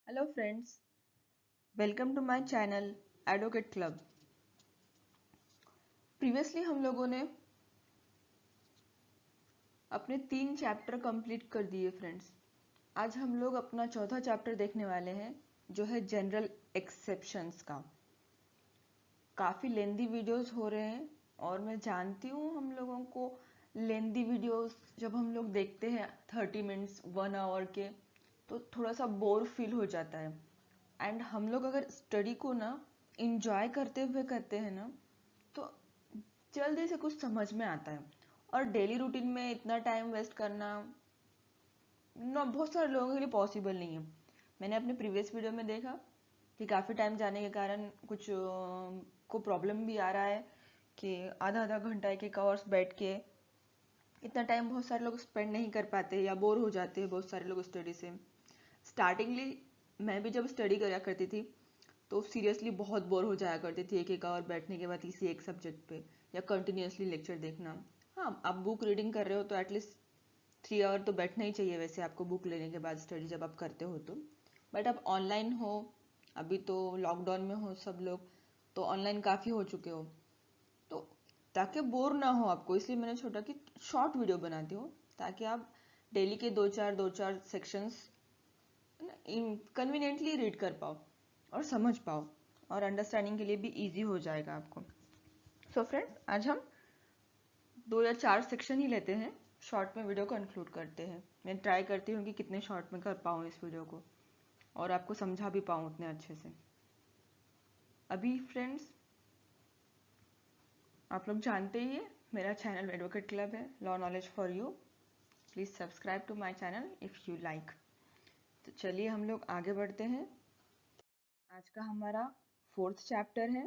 Hello friends, welcome to my channel advocate club. Previously हम लोगों ने अपने 3 चैप्टर कंप्लीट कर दिए फ्रेंड्स। आज हम लोग अपना चौथा चैप्टर देखने वाले हैं जो है जनरल एक्सेप्शंस का। काफ़ी लेंदी वीडियोस हो रहे हैं और मैं जानती हूँ हम लोगों को लेंदी वीडियोस जब हम लोग देखते हैं 30 मिनट्स 1 आवर के तो थोड़ा सा बोर फील हो जाता है। एंड हम लोग अगर स्टडी को ना इंजॉय करते हुए करते हैं ना तो जल्दी से कुछ समझ में आता है। और डेली रूटीन में इतना टाइम वेस्ट करना ना बहुत सारे लोगों के लिए पॉसिबल नहीं है। मैंने अपने प्रीवियस वीडियो में देखा कि काफ़ी टाइम जाने के कारण कुछ को प्रॉब्लम भी आ रहा है कि आधा आधा घंटा एक एक आवर्स बैठ के इतना टाइम बहुत सारे लोग स्पेंड नहीं कर पाते या बोर हो जाते हैं बहुत सारे लोग स्टडी से। स्टार्टिंगली मैं भी जब स्टडी करा करती थी तो सीरियसली बहुत बोर हो जाया करती थी एक एक आवर बैठने के बाद किसी एक सब्जेक्ट पे या कंटिन्यूसली लेक्चर देखना। हाँ, आप बुक रीडिंग कर रहे हो तो एटलीस्ट 3 आवर तो बैठना ही चाहिए वैसे आपको बुक लेने के बाद स्टडी जब आप करते हो तो। बट आप ऑनलाइन हो, अभी तो लॉकडाउन में हो सब लोग, तो ऑनलाइन काफ़ी हो चुके हो, तो ताकि बोर ना हो आपको इसलिए मैंने छोटा कि शॉर्ट वीडियो बनाती हूँ ताकि आप डेली के दो चार सेक्शंस कन्वीनियंटली रीड कर पाओ और समझ पाओ और अंडरस्टैंडिंग के लिए भी इजी हो जाएगा आपको। सो फ्रेंड्स, आज हम 2 या 4 सेक्शन ही लेते हैं, शॉर्ट में वीडियो कंक्लूड करते हैं। मैं ट्राई करती हूँ कि कितने शॉर्ट में कर पाऊँ इस वीडियो को और आपको समझा भी पाऊँ उतने अच्छे से। अभी फ्रेंड्स, आप लोग जानते ही है मेरा चैनल एडवोकेट क्लब है, law knowledge for you. Please subscribe to my channel if you like. तो चलिए हम लोग आगे बढ़ते हैं। आज का हमारा 4th चैप्टर है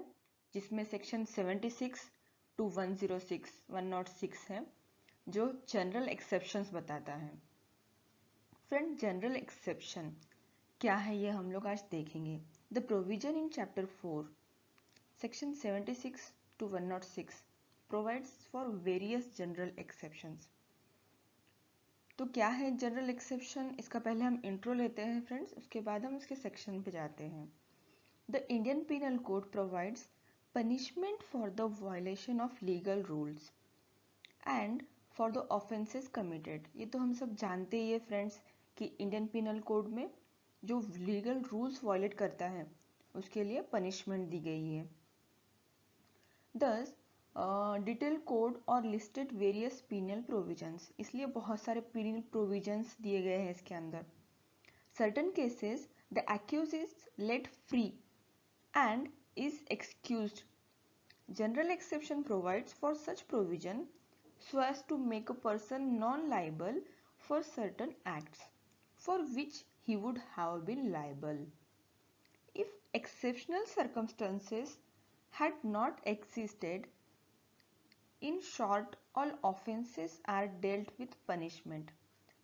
जिसमें सेक्शन 76 टू 106 है जो जनरल एक्सेप्शंस बताता है। फ्रेंड, जनरल एक्सेप्शन क्या है ये हम लोग आज देखेंगे। The provision in chapter 4 section 76 to 106 provides for various general exceptions. तो क्या है जनरल एक्सेप्शन, इसका पहले हम इंट्रो लेते हैं फ्रेंड्स, उसके बाद हम इसके सेक्शन पे जाते हैं। The Indian Penal Code provides punishment for the violation of legal rules and for the offences committed। ये तो हम सब जानते ही है फ्रेंड्स कि इंडियन पिनल कोड में जो लीगल रूल्स वायलेट करता है उसके लिए पनिशमेंट दी गई है। Thus, डिटेल कोड और लिस्टेड वेरियस पिनल प्रोविजंस, इसलिए बहुत सारे पिनल प्रोविजंस दिए गए हैं इसके अंदर। Certain cases the accused is let free and is excused. General exception provides for such provision so as to make a person non-liable for certain acts for which he would have been liable. If exceptional circumstances had not existed, in short, all offences are dealt with punishment,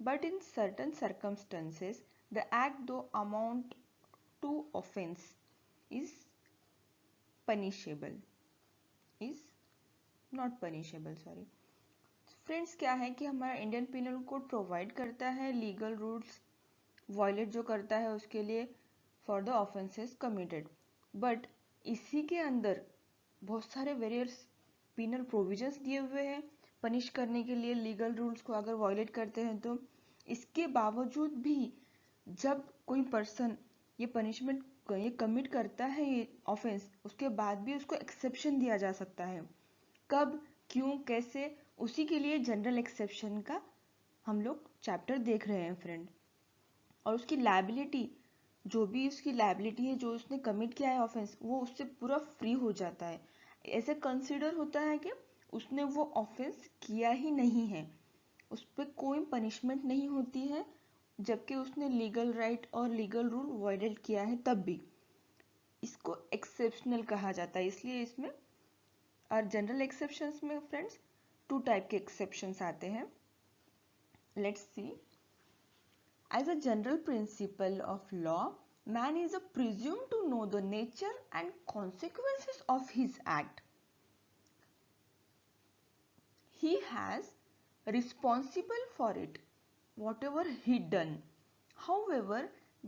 but in certain circumstances, the act though amount to offence is punishable, is not punishable, sorry. Friends, क्या है कि हमारा Indian penal code provide करता है legal rules violate जो करता है उसके लिए for the offences committed, but इसी के अंदर बहुत सारे वेरियस पिनल प्रोविजंस दिए हुए हैं पनिश करने के लिए लीगल रूल्स को अगर वायलेट करते हैं तो। इसके बावजूद भी जब कोई पर्सन ये पनिशमेंट ये कमिट करता है ये ऑफेंस, उसके बाद भी उसको एक्सेप्शन दिया जा सकता है। कब, क्यों, कैसे, उसी के लिए जनरल एक्सेप्शन का हम लोग चैप्टर देख रहे हैं फ्रेंड। और उसकी लायबिलिटी, जो भी उसकी लायबिलिटी है, जो उसने कमिट किया है ऑफेंस, वो उससे पूरा फ्री हो जाता है। ऐसे कंसिडर होता है कि उसने वो ऑफेंस किया ही नहीं है, उस पर कोई पनिशमेंट नहीं होती है, जबकि उसने लीगल राइट और लीगल रूल वायलेट किया है तब भी। इसको एक्सेप्शनल कहा जाता है। इसलिए इसमें और जनरल एक्सेप्शंस में फ्रेंड्स 2 टाइप के एक्सेप्शंस आते हैं। Let's see. As a general principle of law, man is presumed to know the nature and consequences of his act. He has responsible for it, whatever he done. However,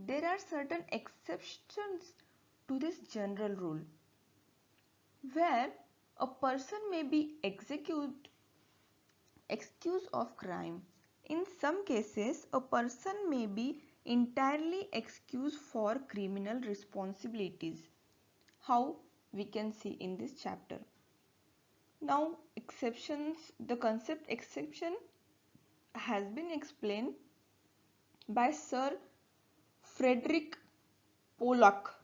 There are certain exceptions to this general rule where a person may be excused of crime. In some cases, a person may be entirely excused for criminal responsibilities. How? We can see in this chapter. Now, exceptions, the concept exception has been explained by Sir Frederick Pollock.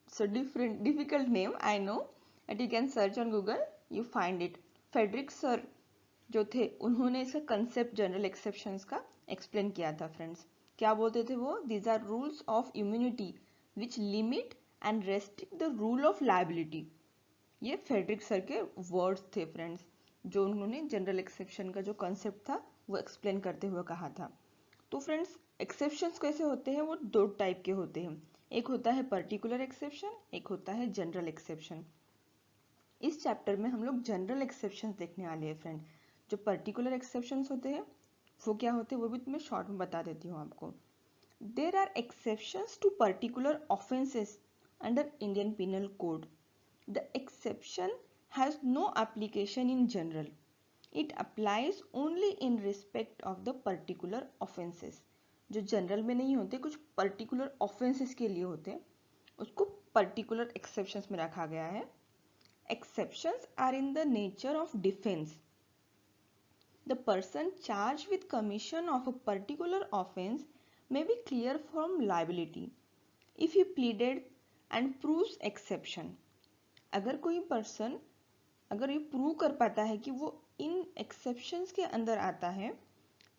It's a difficult name, I know, but you can search on Google, you find it. Frederick sir जो थे उन्होंने इसका concept general exceptions का explain किया था friends. क्या बोलते थे वो? These are rules of immunity which limit and restrict the rule of liability. ये फेडरिक सर के वर्ड्स थे फ्रेंड्स, जो उन्होंने जनरल एक्सेप्शन का जो कंसेप्ट था वो एक्सप्लेन करते हुए कहा था. तो फ्रेंड्स, एक्सेप्शंस कैसे होते हैं? वो दो टाइप के होते हैं. एक होता है पर्टिकुलर एक्सेप्शन, एक होता है जनरल एक्सेप्शन. इस चैप्टर में हम लोग जनरल एक्सेप्शंस देखने वाले हैं फ्रेंड. जो पर्टिकुलर एक्सेप्शंस होते हैं वो क्या होते हैं वो भी मैं शॉर्ट में बता देती हूँ आपको. There are exceptions to particular offences under Indian penal code. The exception has no application in general. It applies only in respect of the particular offences. जो जनरल में नहीं होते, कुछ पर्टिकुलर ऑफेंसेस के लिए होते हैं, उसको पर्टिकुलर एक्सेप्शंस में रखा गया है. Exceptions are in the nature of defense. The person charged with commission of a particular offense may be clear from liability if he pleaded and proves exception. अगर कोई पर्सन अगर ये प्रूव कर पाता है कि वो इन एक्सेप्शंस के अंदर आता है,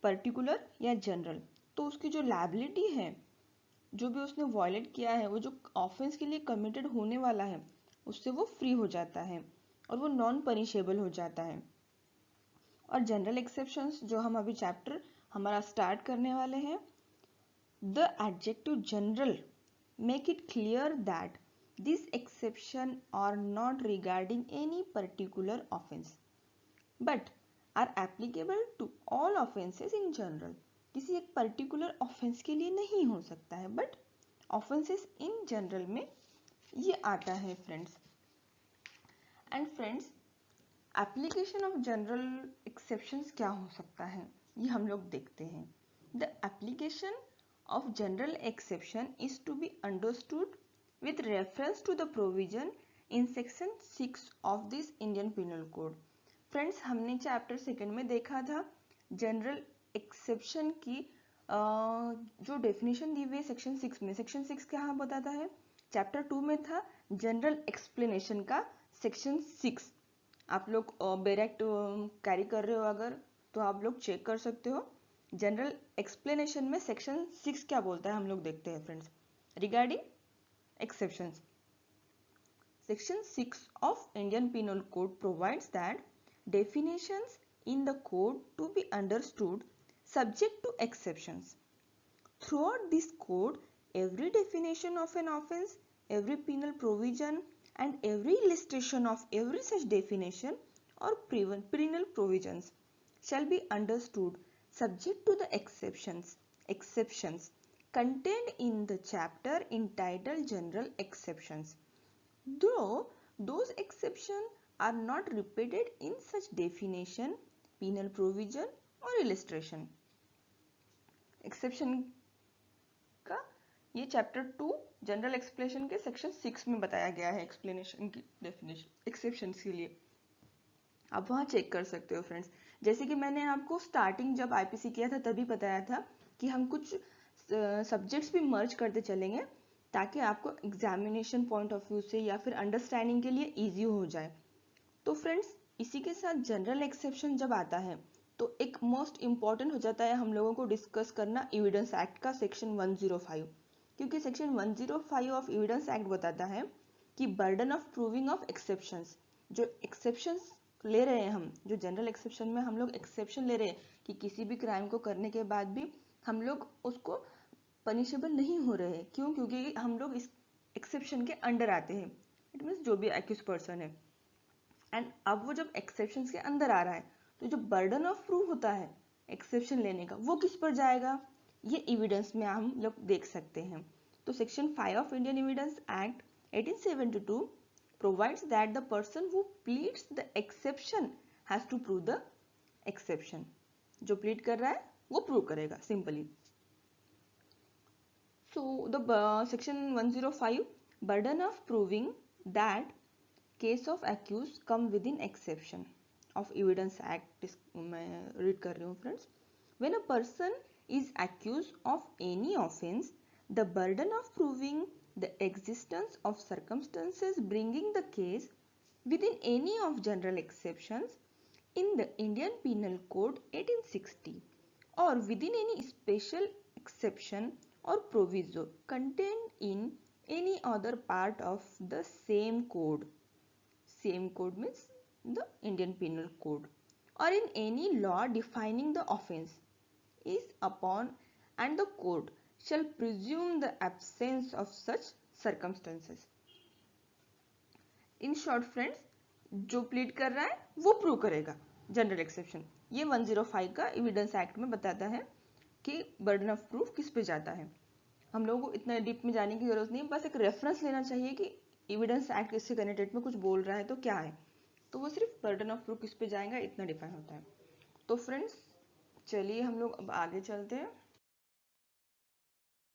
पर्टिकुलर या जनरल, तो उसकी जो लायबिलिटी है, जो भी उसने वॉयलेट किया है, वो जो ऑफेंस के लिए कमिटेड होने वाला है, उससे वो फ्री हो जाता है और वो नॉन पनिशेबल हो जाता है. और जनरल एक्सेप्शंस जो हम अभी चैप्टर हमारा स्टार्ट करने वाले हैं, the adjective general make it clear that this exception are not regarding any particular offence but are applicable to all offences in general. किसी एक पर्टिकुलर ऑफेंस के लिए नहीं हो सकता है, बट ऑफेंसेस इन जनरल में ये आता है friends. And friends, application of general exceptions क्या हो सकता है ये हम लोग देखते हैं. The application of general exception is to be understood with reference to the provision in section 6 of this Indian penal code. Friends, हमने चैप्टर 2 में देखा था जनरल एक्सेप्शन की जो डेफिनेशन दी हुई है सेक्शन 6 में. सेक्शन 6 क्या बताता है? चैप्टर 2 में था जनरल एक्सप्लेनेशन का सेक्शन 6. आप लोग बैरेक्ट कैरी कर रहे हो अगर, तो आप लोग चेक कर सकते हो. जनरल एक्सप्लेनेशन में सेक्शन 6 क्या बोलता है हम लोग देखते हैं friends, regarding exceptions. Section 6 of Indian penal code provides that definitions in the code to be understood subject to exceptions. Throughout this code, every definition of an offense, every penal provision and every illustration of every such definition or penal provisions shall be understood subject to the exceptions contained in the chapter entitled General Exceptions. Though those exceptions are not repeated in such definition, penal provision or illustration. Exception का ये chapter 2 general explanation के section 6 में बताया गया है. Explanation की definition exceptions के लिए आप वहाँ चेक कर सकते हो फ्रेंड्स. जैसे कि मैंने आपको स्टार्टिंग जब आईपीसी किया था तभी बताया था कि हम कुछ सब्जेक्ट्स भी मर्ज करते चलेंगे ताकि आपको एग्जामिनेशन पॉइंट ऑफ व्यू से या फिर अंडरस्टैंडिंग के लिए ईजी हो जाए. तो फ्रेंड्स, इसी के साथ जनरल एक्सेप्शन जब आता है तो एक मोस्ट इम्पॉर्टेंट हो जाता है हम लोगों को डिस्कस करना एविडेंस एक्ट का सेक्शन 105. क्योंकि सेक्शन 105 ऑफ एविडेंस एक्ट बताता है कि burden of proving of exceptions, जो एक्सेप्शंस ले रहे हैं हम, जो जनरल एक्सेप्शन में हम लोग एक्सेप्शन ले रहे हैं कि किसी भी क्राइम को करने के बाद भी हम लोग उसको पनिशेबल नहीं हो रहे हैं. क्यों? क्योंकि हम लोग इस एक्सेप्शन के अंडर आते हैं. इट मीन्स जो भी एक्यूज पर्सन है. एंड अब वो जब एक्सेप्शंस के अंदर आ रहा है तो जो बर्डन ऑफ प्रूफ होता है एक्सेप्शन लेने का, वो किस पर जाएगा? ये एविडेंस में हम लोग देख सकते हैं। तो section 5 of Indian evidence act 1872 provides that the person who pleads the exception has to prove the exception. जो प्लीड कर रहा है वो प्रूव करेगा simply. So the section 105 burden of proving that case of accused come within exception of evidence act मैं read कर रही हूँ friends. When a person is accused of any offense, the burden of proving the existence of circumstances bringing the case within any of general exceptions in the Indian Penal Code 1860 or within any special exception or proviso contained in any other part of the same code. Same code means the Indian Penal Code, or in any law defining the offense is upon, and the court shall presume the absence of such circumstances. In short friends, जो plead कर रहा है वो prove करेगा general exception. ये 105 का evidence act में बताता है कि बर्डन ऑफ प्रूफ किस पे जाता है। हम लोगों को इतना डीप में जाने की जरूरत नहीं, बस एक रेफरेंस लेना चाहिए कि एविडेंस एक्ट इससे कनेक्टेड में कुछ बोल रहा है तो क्या है, तो वो सिर्फ बर्डन ऑफ प्रूफ किस पे जाएगा इतना डिफाइन होता है। तो फ्रेंड्स चलिए हम लोग अब आगे चलते हैं।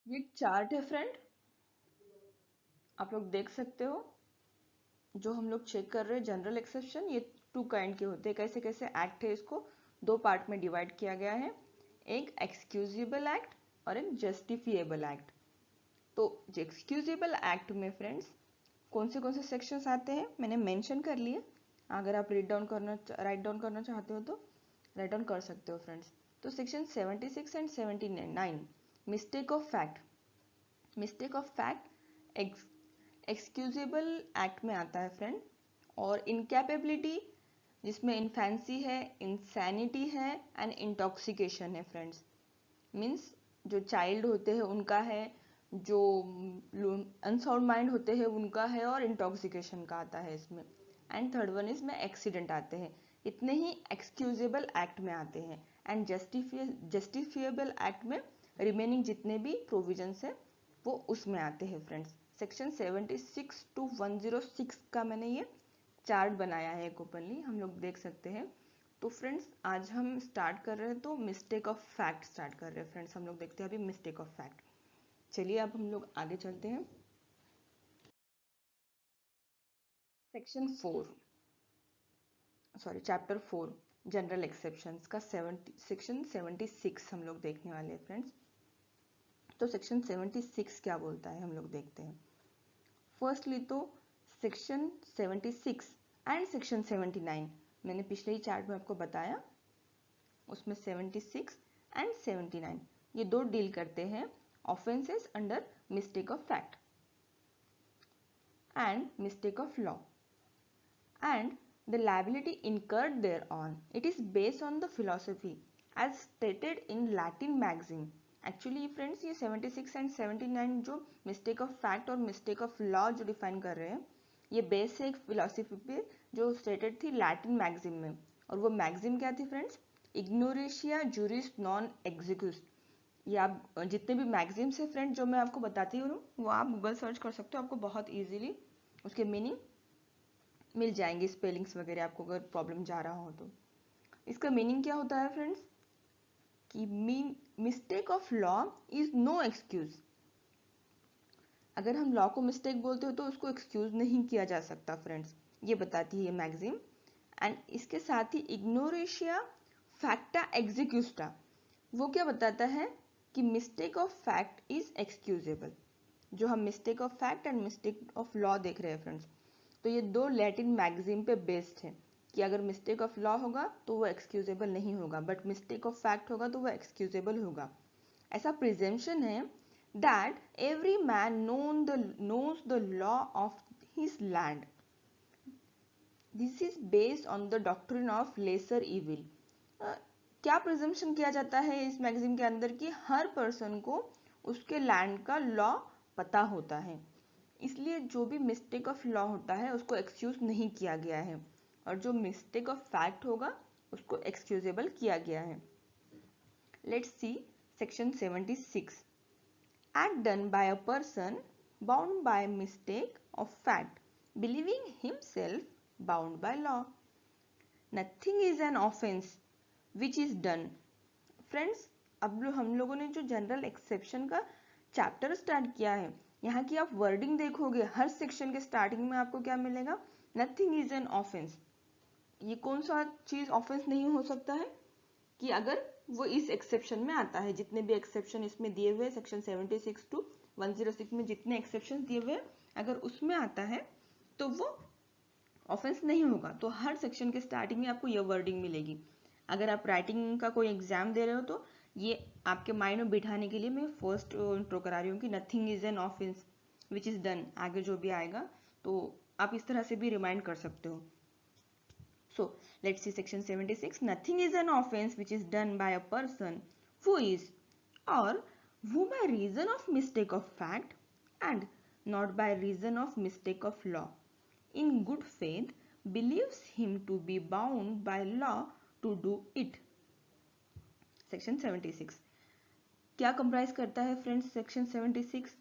ये चार्ट है फ्रेंड, आप लोग देख सकते हो। जो हम लोग चेक कर रहे हैं जनरल एक्सेप्शन, ये 2 काइंड के होते हैं। कैसे कैसे एक्ट है, इसको 2 पार्ट में डिवाइड किया गया है, एक एक्सक्यूजेबल एक्ट और एक जस्टिफिएबल एक्ट। तो एक्सक्यूजेबल एक्ट में फ्रेंड्स कौन से सेक्शंस आते हैं मैंने मेंशन कर लिए। अगर आप राइट डाउन करना चाहते हो तो राइट डाउन कर सकते हो फ्रेंड्स। तो section 76 and 79 mistake of fact. Mistake of fact excusable act में आता है फ्रेंड। और इनकैपेबिलिटी जिसमें इन्फेंसी है, इंसैनिटी है एंड इंटॉक्सिकेशन है फ्रेंड्स। मीन्स जो चाइल्ड होते हैं उनका है, जो अनसाउंड माइंड होते हैं उनका है, और इंटॉक्सिकेशन का आता है इसमें। एंड थर्ड वन इसमें एक्सीडेंट आते हैं। इतने ही एक्सक्यूजेबल एक्ट में आते हैं। एंड जस्टिफिएबल एक्ट में रिमेनिंग जितने भी प्रोविजंस है वो उसमें आते हैं फ्रेंड्स। सेक्शन 76 to 106 का मैंने ये चार्ट बनाया है ओपनली, हम लोग देख सकते हैं। तो फ्रेंड्स आज हम स्टार्ट कर रहे हैं, तो मिस्टेक ऑफ फैक्ट स्टार्ट कर रहे हैं फ्रेंड्स। हम लोग देखते हैं अभी मिस्टेक ऑफ फैक्ट। चलिए अब हम लोग आगे चलते हैं। सेक्शन 4 चैप्टर 4 जनरल एक्सेप्शंस का सेक्शन 76 हम लोग देखने वाले हैं फ्रेंड्स। तो सेक्शन 76 क्या बोलता है हम लोग देखते हैं। फर्स्टली तो सेक्शन 76 एंड सेक्शन 79 मैंने पिछले ही चार्ट में आपको बताया, उसमें 76 एंड 79 ये 2 डील करते हैं offences under mistake of fact and mistake of law and the liability incurred thereon. It is based on the philosophy as stated in Latin maxim. Actually friends ये 76 and 79 जो mistake of fact और mistake of law जो define कर रहे हैं, ये base है एक philosophy पे जो stated थी Latin maxim में। और वो maxim क्या थी friends? Ignorantia juris non executus। ये आप जितने भी मैगजीम्स है फ्रेंड जो मैं आपको बताती हूँ वो आप गूगल सर्च कर सकते हो, आपको बहुत इजीली उसके मीनिंग मिल जाएंगे, स्पेलिंग्स वगैरह आपको अगर प्रॉब्लम जा रहा हो तो। इसका मीनिंग क्या होता है फ्रेंड्स कि mistake of law is no excuse. अगर हम लॉ को मिस्टेक बोलते हो तो उसको एक्सक्यूज नहीं किया जा सकता फ्रेंड्स, ये बताती है मैगजीम। एंड इसके साथ ही इग्नोरेशिया फैक्टा एग्जीक्यूस्टा वो क्या बताता है कि mistake of fact is excusable. जो हम mistake of fact and mistake of law देख रहे हैं फ्रेंड्स, तो ये 2 लैटिन मैगजीम पे बेस्ड है कि अगर मिस्टेक ऑफ लॉ होगा तो वो एक्सक्यूजेबल नहीं होगा, बट मिस्टेक ऑफ फैक्ट होगा तो वो एक्सक्यूजेबल होगा। ऐसा प्रिजम्पशन है that every man knows the law of his land. This is based on the doctrine of lesser evil. क्या प्रिजम्पशन किया जाता है इस मैगजीन के अंदर कि हर पर्सन को उसके लैंड का लॉ पता होता है, इसलिए जो भी मिस्टेक ऑफ लॉ होता है उसको एक्सक्यूज नहीं किया गया है, और जो मिस्टेक ऑफ फैक्ट होगा उसको एक्सक्यूजेबल किया गया है। Let's see section 76, act done by a person bound by mistake of fact, believing himself bound by law. Nothing is an offense which is done. Friends, अब हम लोगों ने जो जनरल एक्सेप्शन का चैप्टर स्टार्ट किया है, यहाँ की आप वर्डिंग देखोगे, हर सेक्शन के स्टार्टिंग में आपको क्या मिलेगा? Nothing is an offence. ये कौन सा चीज ऑफेंस नहीं हो सकता है? कि अगर वो इस एक्सेप्शन में आता है, जितने भी एक्सेप्शन इसमें दिए हुए सेक्शन 76 टू 106 में जितने एक्सेप्शन दिए हुए, अगर उसमें आता है तो वो ऑफेंस नहीं होगा। तो हर सेक्शन के स्टार्टिंग में आपको ये वर्डिंग मिलेगी। अगर आप राइटिंग का कोई एग्जाम दे रहे हो तो ये आपके माइंड में बिठाने के लिए मैं फर्स्ट इंट्रो करा रही हूँ कि nothing is an offence which is done. आगे जो भी आएगा तो आप इस तरह से भी रिमाइंड कर सकते हो। So let's see section 76. Nothing is an offense which is done by a person who is or who by reason of mistake of fact and not by reason of mistake of law in good faith believes him to be bound by law to do it. Section 76 क्या comprise करता है friends section 76?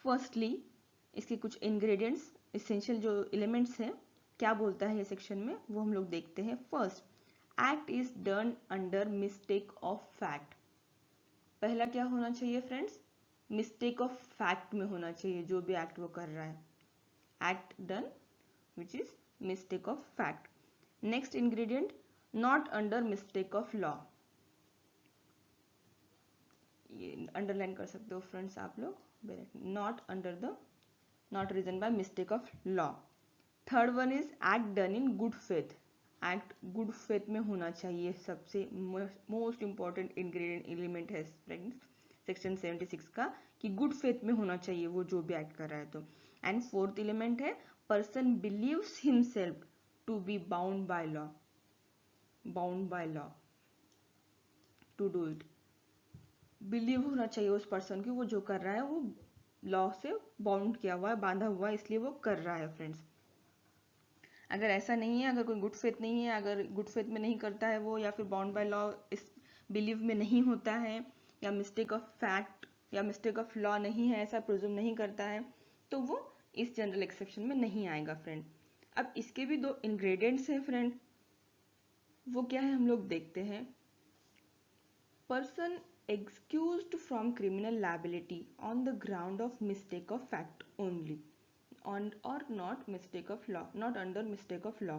Firstly इसके कुछ ingredients, essential जो elements हैं, क्या बोलता है ये सेक्शन में वो हम लोग देखते हैं। First, act is done under mistake of fact. पहला क्या होना चाहिए फ्रेंड्स? मिस्टेक ऑफ फैक्ट में होना चाहिए जो भी एक्ट वो कर रहा है। Act done which is mistake of fact. Next ingredient, not under mistake of law. ये अंडरलाइन कर सकते हो फ्रेंड्स आप लोग, not under the, not reason by mistake of law. Third one is act done in good faith. Act good faith में होना चाहिए, सबसे मोस्ट इंपॉर्टेंट इंग्रेडिएंट एलिमेंट है फ्रेंड्स सेक्शन 76 का, कि गुड फेथ में होना चाहिए वो जो भी एक्ट कर रहा है तो। एंड फोर्थ एलिमेंट है person believes himself to be bound by law, bound by law to do it. Believe होना चाहिए उस पर्सन की वो जो कर रहा है वो लॉ से बाउंड किया हुआ है, बांधा हुआ है, इसलिए वो कर रहा है फ्रेंड्स। अगर ऐसा नहीं है, अगर कोई गुड फेथ नहीं है, अगर गुड फेथ में नहीं करता है वो, या फिर बाउंड बाय लॉ इस बिलीव में नहीं होता है, या मिस्टेक ऑफ फैक्ट या मिस्टेक ऑफ लॉ नहीं है, ऐसा प्रिज्यूम नहीं करता है, तो वो इस जनरल एक्सेप्शन में नहीं आएगा फ्रेंड। अब इसके भी दो इंग्रेडिएंट्स हैं फ्रेंड, वो क्या है हम लोग देखते हैं। Person excused from criminal liability on the ground of mistake of fact only, on or not mistake of law, not under mistake of law.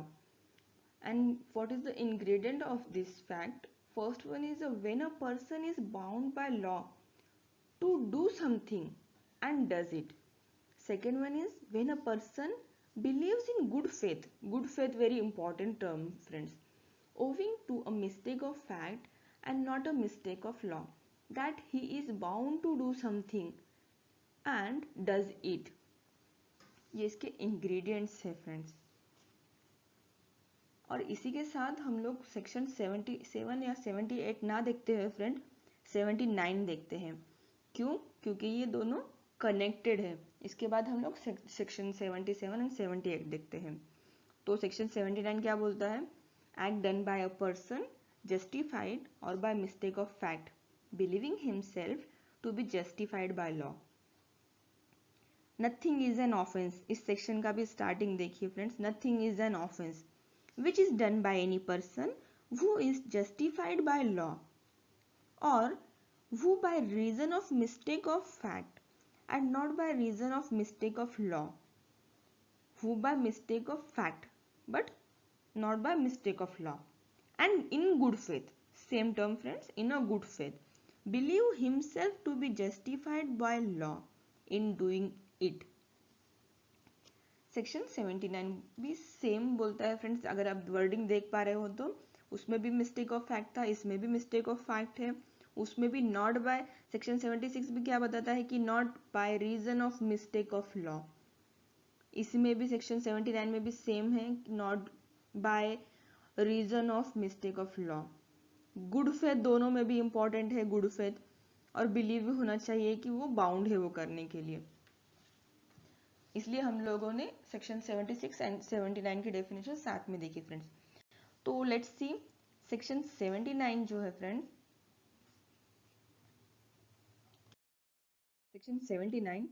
And what is the ingredient of this fact? First one is when a person is bound by law to do something and does it. Second one is when a person believes in good faith. Good faith, very important term friends, owing to a mistake of fact and not a mistake of law, that he is bound to do something and does it. ये इसके ingredients है friends. और इसी के साथ हम लोग section 77 या 78 ना देखते हैं फ्रेंड, 79 देखते हैं। क्यों? क्योंकि ये दोनों कनेक्टेड है। इसके बाद हम लोग सेक्शन 77 एंड 78 देखते हैं। तो सेक्शन 79 क्या बोलता है? Act done by a person justified और by mistake of fact, believing himself to be justified by law. Nothing is an offence, इस सेक्शन का भी स्टार्टिंग देखिए friends. Nothing is an offence which is done by any person who is justified by law और who by reason of mistake of fact and not by reason of mistake of law, who by mistake of fact but not by mistake of law and in good faith, same term friends, in a good faith, believe himself to be justified by law in doing it. Section 79 भी same बोलता है friends. अगर आप wording देख पा रहे हो तो उसमें भी मिस्टेक ऑफ फैक्ट था, इसमें भी मिस्टेक ऑफ फैक्ट है, उसमें भी नॉट बाय, सेक्शन 76 भी क्या बताता है कि not by reason of mistake of law. इसमें भी सेक्शन 79 में भी सेम है, not by reason of mistake of law. Good faith दोनों में भी इंपॉर्टेंट है, गुड फेथ, और बिलीव भी होना चाहिए कि वो बाउंड है वो करने के लिए। इसलिए हम लोगों ने सेक्शन 76 एंड 79 की डेफिनेशन साथ में देखी फ्रेंड्स। तो लेट्स सी सेक्शन 79 जो है फ्रेंड्स, सेक्शन 79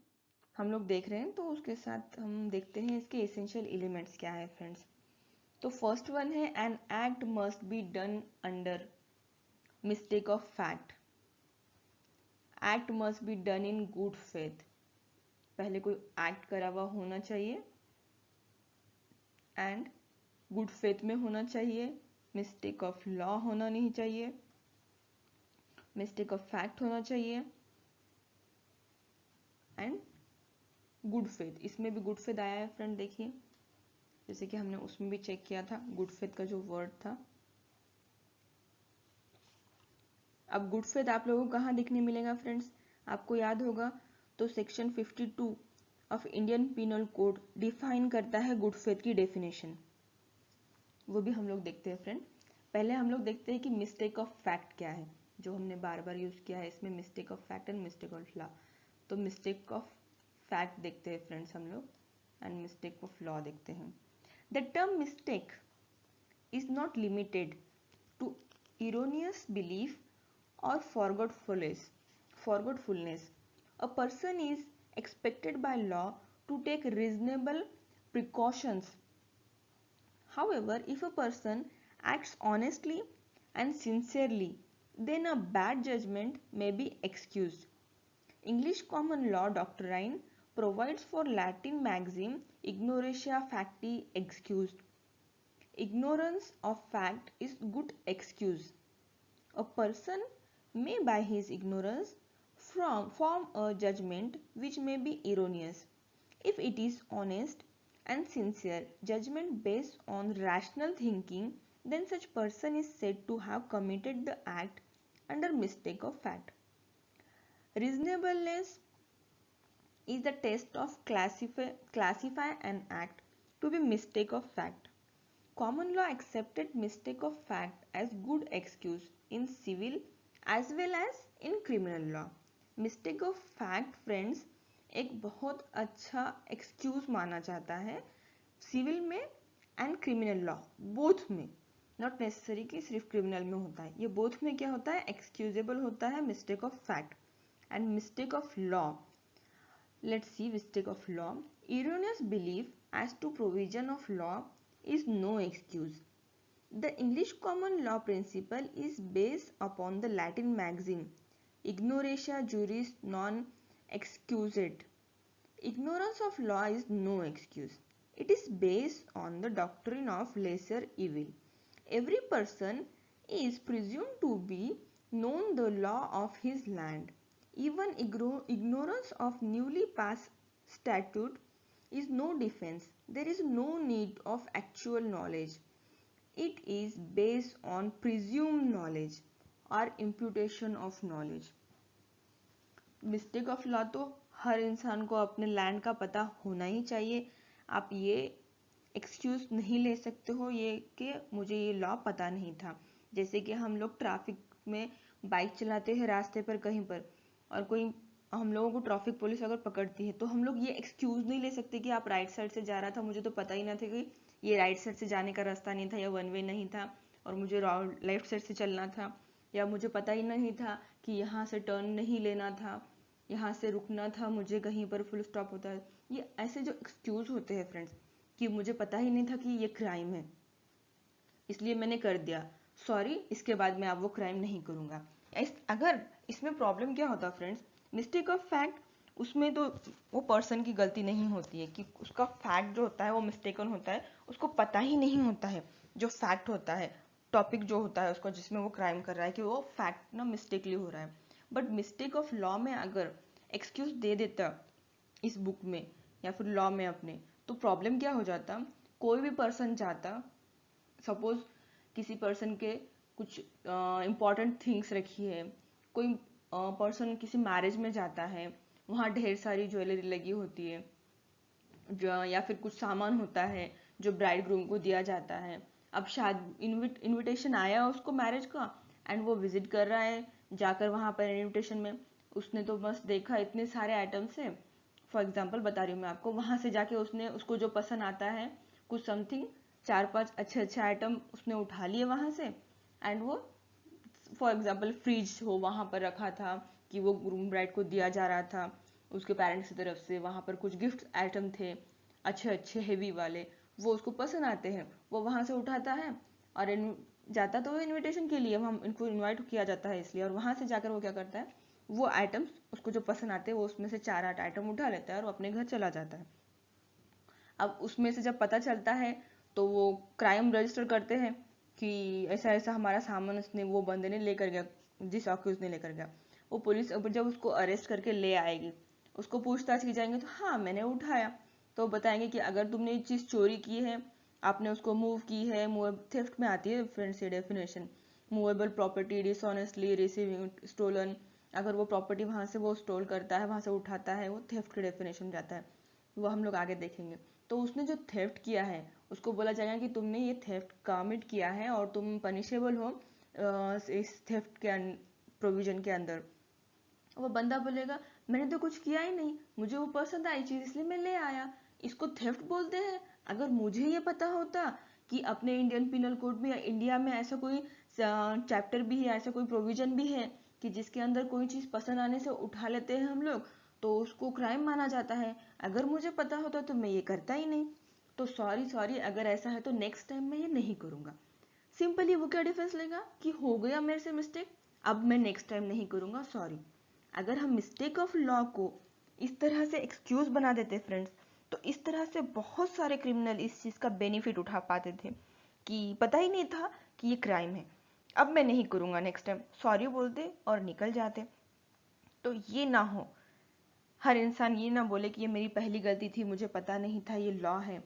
हम लोग देख रहे हैं, तो उसके साथ हम देखते हैं इसके एसेंशियल एलिमेंट्स क्या है फ्रेंड्स। तो फर्स्ट वन है an act must be done under mistake of fact. Act must be done in good faith. पहले कोई एक्ट करा हुआ होना चाहिए एंड गुड फेथ में होना चाहिए। मिस्टेक ऑफ लॉ होना नहीं चाहिए, मिस्टेक ऑफ फैक्ट होना चाहिए एंड गुड फेथ। इसमें भी गुड फेथ आया है फ्रेंड, देखिए जैसे कि हमने उसमें भी चेक किया था गुड फेथ का जो वर्ड था। अब गुड फेथ आप लोगों को कहाँ दिखने मिलेगा फ्रेंड्स, आपको याद होगा तो section 52 of Indian penal code define करता है गुड फेथ की डेफिनेशन, वो भी हम लोग देखते हैं फ्रेंड। पहले हम लोग देखते हैं कि मिस्टेक ऑफ फैक्ट क्या है, जो हमने बार बार यूज किया है इसमें, mistake of fact and mistake of law. तो मिस्टेक ऑफ फैक्ट देखते हैं फ्रेंड्स हम लोग एंड मिस्टेक ऑफ लॉ देखते हैं। The term mistake is not limited to erroneous belief or forgetfulness. A person is expected by law to take reasonable precautions. However, if a person acts honestly and sincerely, then a bad judgment may be excused. English common law doctrine provides for Latin maxim ignorantia facti excused. Ignorance of fact is good excuse. A person may by his ignorance form a judgment which may be erroneous. If it is honest and sincere judgment based on rational thinking, then such person is said to have committed the act under mistake of fact. Reasonableness is the test of classify an act to be mistake of fact. Common law accepted mistake of fact as good excuse in civil as well as in criminal law. Mistake of fact friends एक बहुत अच्छा excuse माना जाता है civil में and criminal law both में, not necessary कि सिर्फ क्रिमिनल में होता है, ये बोथ में क्या होता है एक्सक्यूजेबल होता है mistake of fact and mistake of law. Let's see mistake of law. erroneous belief as to provision of law is no excuse. The English common law principle is based upon the Latin maxim ignorantia juris non excusat. Ignorance of law is no excuse. It is based on the doctrine of lesser evil. Every person is presumed to be known the law of his land. Even ignorance of newly passed statute is no defense. There is no need of actual knowledge. It is based on presumed knowledge or imputation of knowledge. Mistake of law तो हर इंसान को अपने land का पता होना ही चाहिए। आप ये एक्सक्यूज नहीं ले सकते हो ये कि मुझे ये लॉ पता नहीं था। जैसे कि हम लोग ट्रैफिक में बाइक चलाते हैं रास्ते पर कहीं पर, और कोई हम लोगों को ट्रैफिक पुलिस अगर पकड़ती है तो हम लोग ये एक्सक्यूज नहीं ले सकते कि आप राइट साइड से जा रहा था, मुझे तो पता ही ना था कि ये राइट साइड से जाने का रास्ता नहीं था या वन वे नहीं था और मुझे लेफ्ट साइड से चलना था, या मुझे पता ही नहीं था कि यहाँ से टर्न नहीं लेना था, यहाँ से रुकना था, मुझे कहीं पर फुल स्टॉप होता है। ये ऐसे जो एक्सक्यूज होते हैं फ्रेंड्स कि मुझे पता ही नहीं था कि ये क्राइम है इसलिए मैंने कर दिया, सॉरी इसके बाद मैं अब वो क्राइम नहीं करूँगा। अगर इसमें प्रॉब्लम क्या होता है फ्रेंड्स, मिस्टेक ऑफ फैक्ट उसमें तो वो पर्सन की गलती नहीं होती है कि उसका फैक्ट जो होता है वो मिस्टेकन होता है, उसको पता ही नहीं होता है जो फैक्ट होता है, टॉपिक जो होता है उसका जिसमें वो क्राइम कर रहा है कि वो फैक्ट ना मिस्टेकली हो रहा है। बट मिस्टेक ऑफ लॉ में अगर एक्सक्यूज दे देता इस बुक में या फिर लॉ में अपने, तो प्रॉब्लम क्या हो जाता, कोई भी पर्सन चाहता, सपोज किसी पर्सन के कुछ इम्पॉर्टेंट थिंग्स रखी है, कोई पर्सन किसी मैरिज में जाता है, वहाँ ढेर सारी ज्वेलरी लगी होती है या फिर कुछ सामान होता है जो ब्राइड ग्रूम को दिया जाता है। अब शायद इनविटेशन आया उसको मैरिज का एंड वो विजिट कर रहा है, जाकर वहाँ पर इनविटेशन में उसने तो बस देखा इतने सारे आइटम्स है, फॉर एग्जाम्पल बता रही हूँ मैं आपको, वहाँ से जाके उसने उसको जो पसंद आता है कुछ समथिंग 4-5 अच्छे आइटम उसने उठा लिए वहाँ से एंड वो फॉर एग्जाम्पल फ्रिज हो वहाँ पर रखा था कि वो ग्रूम ब्राइड को दिया जा रहा था, उसके पेरेंट्स की तरफ से, वहाँ पर कुछ गिफ्ट आइटम थे अच्छे अच्छे हेवी वाले, वो उसको पसंद आते हैं, वो वहाँ से उठाता है और जाता तो इनविटेशन के लिए, हम इनको इनवाइट किया जाता है इसलिए, और वहाँ से जाकर वो क्या करता है, वो आइटम्स उसको जो पसंद आते हैं वो उसमें से 4-8 आइटम उठा लेता है और वो अपने घर चला जाता है। अब उसमें से जब पता चलता है तो वो क्राइम रजिस्टर करते हैं कि ऐसा ऐसा हमारा सामान उसने, वो बंदे ने लेकर गया, जिस अक्यूज ने लेकर गया। वो पुलिस अब जब उसको अरेस्ट करके ले आएगी, उसको पूछताछ की जाएंगे तो हाँ मैंने उठाया, तो बताएंगे कि अगर तुमने ये चीज़ चोरी की है, आपने उसको मूव की है, मूव थेफ्ट में आती है फ्रेंड्स ये definition, movable property dishonestly receiving stolen, अगर वो प्रॉपर्टी वहाँ से वो स्टोल करता है, वहाँ से उठाता है, वो थेफ्ट के डेफिनेशन में जाता है, वो हम लोग आगे देखेंगे। तो उसने जो थेफ्ट किया है उसको बोला जाएगा कि तुमने ये थेफ्ट कमिट किया है और तुम पनिशेबल हो इस थेफ्ट के प्रोविजन के अंदर। वो बंदा बोलेगा मैंने तो कुछ किया ही नहीं, मुझे वो पसंद आई चीज इसलिए मैं ले आया, इसको थेफ्ट बोलते हैं। अगर मुझे ये पता होता कि अपने इंडियन पिनल कोड में या इंडिया में ऐसा कोई चैप्टर भी है, ऐसा कोई प्रोविजन भी है कि जिसके अंदर कोई चीज पसंद आने से उठा लेते हैं हम लोग, तो उसको क्राइम माना जाता है। अगर मुझे पता होता तो मैं ये करता ही नहीं। तो सॉरी सॉरी, अगर ऐसा है तो नेक्स्ट टाइम मैं ये नहीं करूंगा। सिंपली वो क्या डिफेंस लेगा कि हो गया मेरे से मिस्टेक, अब मैं नेक्स्ट टाइम नहीं करूंगा, सॉरी। अगर हम मिस्टेक ऑफ लॉ को इस तरह से एक्सक्यूज बना देते फ्रेंड्स, तो इस तरह से बहुत सारे क्रिमिनल इस चीज का बेनिफिट उठा पाते थे कि पता ही नहीं था कि ये क्राइम है, अब मैं नहीं करूंगा नेक्स्ट टाइम, सॉरी बोलते और निकल जाते। तो ये ना हो, हर इंसान ये ना बोले कि ये मेरी पहली गलती थी, मुझे पता नहीं था ये लॉ है,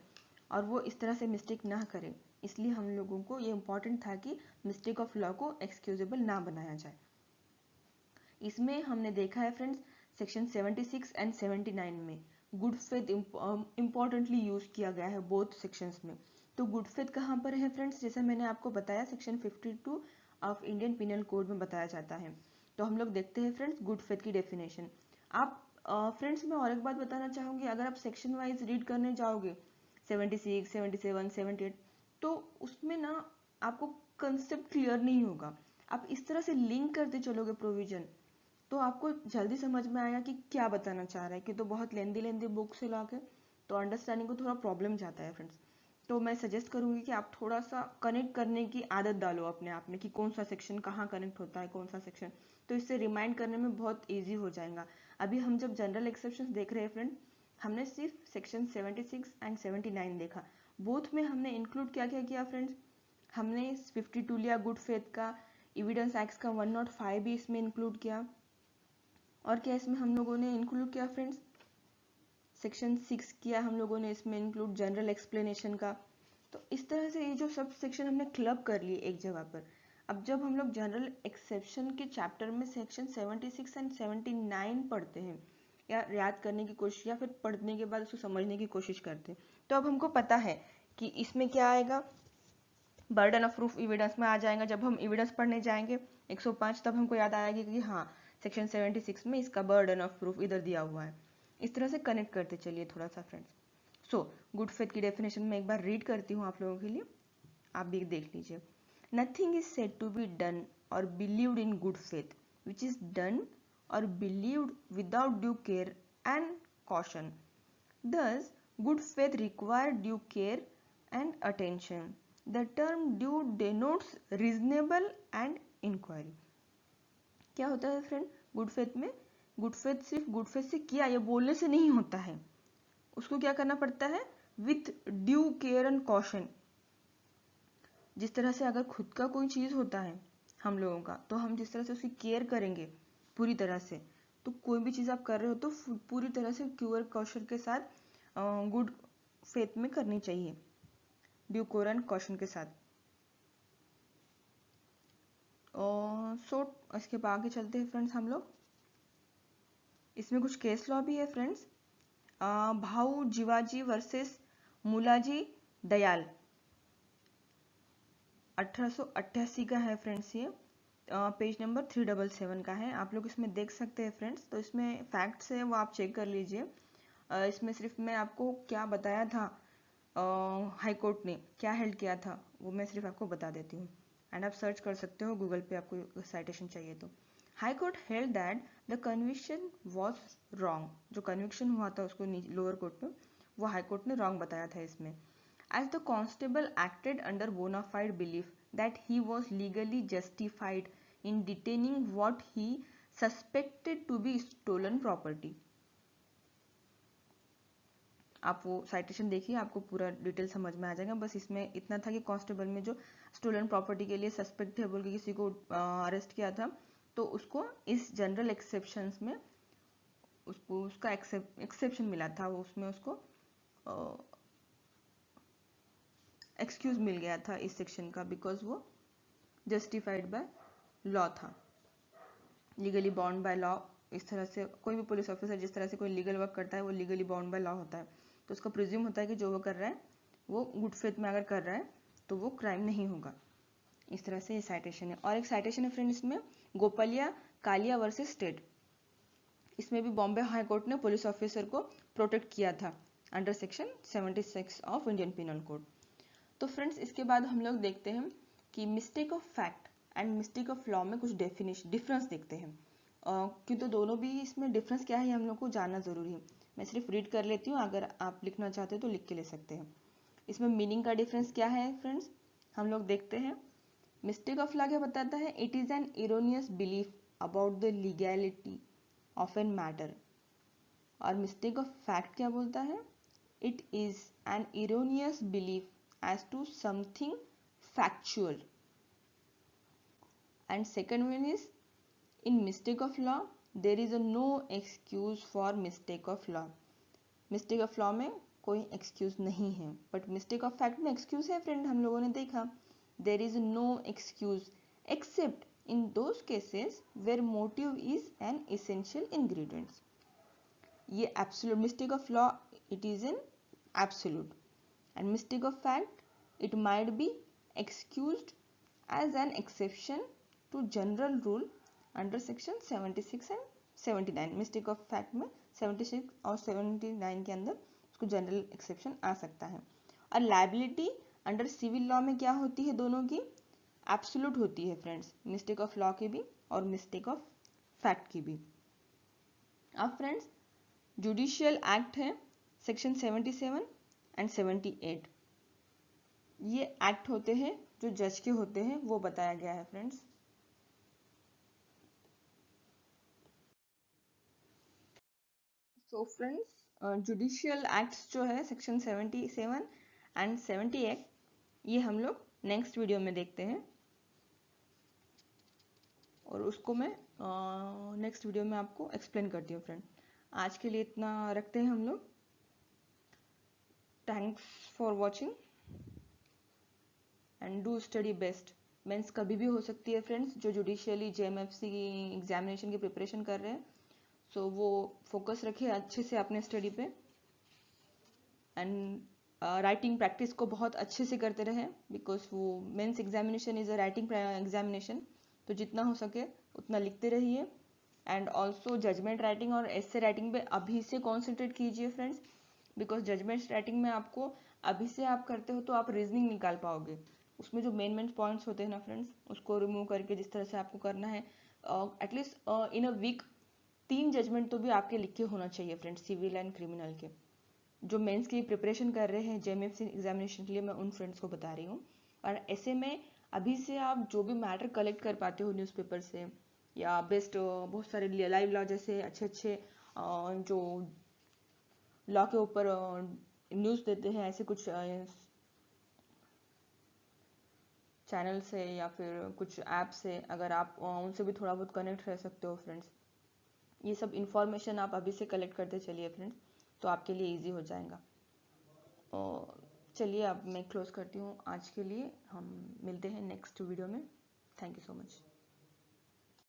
और वो इस तरह से मिस्टेक ना करे। इसलिए हम लोगों को ये इम्पोर्टेंट था कि मिस्टेक ऑफ लॉ को एक्सक्यूजेबल ना बनाया जाए। इसमें हमने देखा है फ्रेंड्स सेक्शन 76 एंड 79 में गुड फेथ इम्पोर्टेंटली यूज किया गया है बोथ सेक्शंस में। तो गुड फेथ कहाँ पर है फ्रेंड्स, जैसे मैंने आपको बताया section 52 of Indian penal code में बताया जाता है। तो हम लोग देखते हैं फ्रेंड्स गुड फेथ की डेफिनेशन। आप फ्रेंड्स मैं और एक बात बताना चाहूंगी, अगर आप सेक्शन वाइज रीड करने जाओगे 76, 77, 78, तो उसमें ना आपको कंसेप्ट क्लियर नहीं होगा। आप इस तरह से लिंक करते चलोगे प्रोविजन, तो आपको जल्दी समझ में आएगा कि क्या बताना चाह रहा है, कि तो बहुत लेंदी लेंदी बुक से लाके तो अंडरस्टैंडिंग को थोड़ा प्रॉब्लम जाता है फ्रेंड्स। तो मैं सजेस्ट करूंगी कि आप थोड़ा सा कनेक्ट करने की आदत डालो अपने आप में कि कौन सा सेक्शन कहाँ कनेक्ट होता है, कौन सा सेक्शन, तो इससे रिमाइंड करने में बहुत ईजी हो जाएगा। अभी हम जब जनरल एक्सेप्शन देख रहे हैं फ्रेंड, हमने सिर्फ सेक्शन 76 एंड 79 देखा, बोथ में हमने इंक्लूड क्या क्या किया फ्रेंड्स, हमने 52 लिया गुड फेथ का, एविडेंस एक्ट का 105 भी इसमें इंक्लूड किया, और क्या इसमें हम लोगों ने इंक्लूड किया फ्रेंड्स, सेक्शन 6 किया हम लोगों ने इसमें इंक्लूड जनरल एक्सप्लेनेशन का। तो इस तरह से ये जो सब सेक्शन हमने क्लब कर लिए एक जगह पर। अब जब हम लोग जनरल एक्सेप्शन के चैप्टर में सेक्शन 76 एंड 79 पढ़ते हैं या याद करने की कोशिश या फिर पढ़ने के बाद उसको समझने की कोशिश करते हैं, तो अब हमको पता है कि इसमें क्या आएगा, बर्डन ऑफ प्रूफ एविडेंस में आ जाएगा। जब हम एविडेंस पढ़ने जाएंगे 105, तब हमको याद आएगा कि हाँ सेक्शन 76 में इसका बर्डन ऑफ प्रूफ इधर दिया हुआ है। इस तरह से कनेक्ट करते चलिए थोड़ा सा फ्रेंड्स। सो गुड फेथ की डेफिनेशन में एक बार रीड करती हूँ आप लोगों के लिए, आप भी देख लीजिए। Nothing is said to be done or believed in good faith which is done or believed without due care and caution. Thus, good faith requires due care and attention. The term due denotes reasonable and inquiry. क्या होता है friend good faith में, good faith सिर्फ good faith से किया ये बोलने से नहीं होता है, उसको क्या करना पड़ता है, with due care and caution. जिस तरह से अगर खुद का कोई चीज होता है हम लोगों का, तो हम जिस तरह से उसकी केयर करेंगे पूरी तरह से, तो कोई भी चीज आप कर रहे हो तो पूरी तरह से क्यूअर कॉशन के साथ गुड फेथ में करनी चाहिए, ड्यू केयर एंड कॉशन के साथ। सो इसके बाद आगे चलते हैं फ्रेंड्स हम लोग। इसमें कुछ केस लॉ भी है फ्रेंड्स। भाऊ जीवाजी वर्सेस मुलाजी दयाल 1888 का है फ्रेंड्स, ये पेज नंबर 377 का है, आप लोग इसमें देख सकते हैं फ्रेंड्स। तो इसमें फैक्ट्स है वो आप चेक कर लीजिए। इसमें सिर्फ मैं आपको क्या बताया था, हाई कोर्ट ने क्या हेल्ड किया था वो मैं सिर्फ आपको बता देती हूँ, एंड आप सर्च कर सकते हो गूगल पे आपको साइटेशन चाहिए तो। High court held that the conviction was wrong, जो कन्विक्शन हुआ था उसको लोअर कोर्ट में, वो हाई कोर्ट ने रॉन्ग बताया था इसमें. As the constable acted under bona fide belief that he was legally justified in detaining what he suspected to be stolen property. आप वो साइटेशन देखिए, आपको पूरा डिटेल समझ में आ जाएगा. बस इसमें इतना था कि कांस्टेबल में जो स्टोलन प्रॉपर्टी के लिए सस्पेक्ट है बोल के किसी को अरेस्ट किया था, तो उसको इस जनरल एक्सेप्शंस में उसको उसका एक्सेप्शन मिला था, उसमें उसको एक्सक्यूज मिल गया था इस सेक्शन का, बिकॉज वो जस्टिफाइड बाय लॉ था, लीगली बाउंड बाय लॉ. इस तरह से कोई भी पुलिस ऑफिसर जिस तरह से कोई लीगल वर्क करता है वो लीगली बाउंड बाय लॉ होता है, तो उसका प्रिज्यूम होता है कि जो वो कर रहा है वो गुड फेथ में अगर कर रहा है तो वो क्राइम नहीं होगा. इस तरह से ये साइटेशन है. और एक साइटेशन है फ्रेंड इसमें, गोपालिया कालिया वर्सेस स्टेट. इसमें भी बॉम्बे हाई कोर्ट ने पुलिस ऑफिसर को प्रोटेक्ट किया था under section 76 of Indian penal code. तो फ्रेंड्स इसके बाद हम लोग देखते हैं कि mistake of fact and mistake of law में कुछ डिफरेंस देखते हैं. क्यों, तो दोनों भी इसमें डिफरेंस क्या है हम लोग को जानना जरूरी है. मैं सिर्फ रीड कर लेती हूँ, अगर आप लिखना चाहते हो तो लिख के ले सकते हैं. इसमें मीनिंग का डिफरेंस क्या है फ्रेंड्स, हम लोग देखते हैं. मिस्टेक ऑफ लॉ क्या बताता है, it is an erroneous belief about the legality of an matter. और मिस्टेक ऑफ फैक्ट क्या बोलता है, it is an erroneous belief as to something factual. And second one is, in mistake of law there is a no excuse for mistake of law. mistake of law में कोई excuse नहीं है, but mistake of fact में excuse है friend, हम लोगों ने देखा. there is no excuse except in those cases where motive is an essential ingredient. ये absolute mistake of law, it is an absolute, and mistake of fact it might be excused as an exception to general rule under section 76 and 79. Mistake of fact में 76 और 79 के अंदर उसको general exception आ सकता है. और liability under civil law में क्या होती है, दोनों की एब्सोल्यूट होती है फ्रेंड्स, मिस्टेक ऑफ लॉ की भी और मिस्टेक ऑफ फैक्ट की भी. अब फ्रेंड्स जुडिशियल एक्ट है सेक्शन 77 एंड 78. ये एक्ट होते हैं जो जज के होते हैं, वो बताया गया है फ्रेंड्स. तो फ्रेंड्स जुडिशियल एक्ट्स जो है सेक्शन 77 एंड 78, ये हम लोग नेक्स्ट वीडियो में देखते हैं, और उसको मैं नेक्स्ट वीडियो में आपको एक्सप्लेन करती हूँ फ्रेंड. आज के लिए इतना रखते हैं हम लोग. Thanks for watching and do study best. Mains कभी भी हो सकती है फ्रेंड्स, जो जुडिशियली जेएमएफसी की एग्जामिनेशन की प्रिपरेशन कर रहे हैं, सो वो फोकस रखिए अच्छे से अपने स्टडी पे, एंड राइटिंग प्रैक्टिस को बहुत अच्छे से करते रहें, बिकॉज वो mains examination is a writing examination, तो जितना हो सके उतना लिखते रहिए. एंड ऑल्सो जजमेंट राइटिंग और एसे राइटिंग पे अभी से कॉन्सेंट्रेट कीजिए फ्रेंड्स, बिकॉज जजमेंट राइटिंग में आपको अभी से आप करते हो तो आप रीजनिंग निकाल पाओगे. उसमें जो मेन पॉइंट्स होते हैं ना फ्रेंड्स, उसको रिमूव करके जिस तरह से आपको करना है, at least in a week 3 judgement तो भी आपके लिखे होना चाहिए फ्रेंड्स, सिविल एंड क्रिमिनल के. जो मेंस की प्रिपरेशन कर रहे हैं जेएमएफसी एग्जामिनेशन के लिए, मैं उन फ्रेंड्स को बता रही हूँ. और ऐसे में अभी से आप जो भी मैटर कलेक्ट कर पाते हो न्यूज़पेपर से, या बेस्ट बहुत सारे लाइव लॉ जैसे अच्छे अच्छे जो लॉ के ऊपर न्यूज़ देते हैं, ऐसे कुछ चैनल से या फिर कुछ ऐप से, अगर आप उनसे भी थोड़ा बहुत कनेक्ट रह सकते हो फ्रेंड्स. ये सब इंफॉर्मेशन आप अभी से कलेक्ट करते चलिए फ्रेंड्स, तो आपके लिए इजी हो जाएगा. चलिए अब मैं क्लोज करती हूँ आज के लिए. हम मिलते हैं नेक्स्ट वीडियो में. Thank you so much.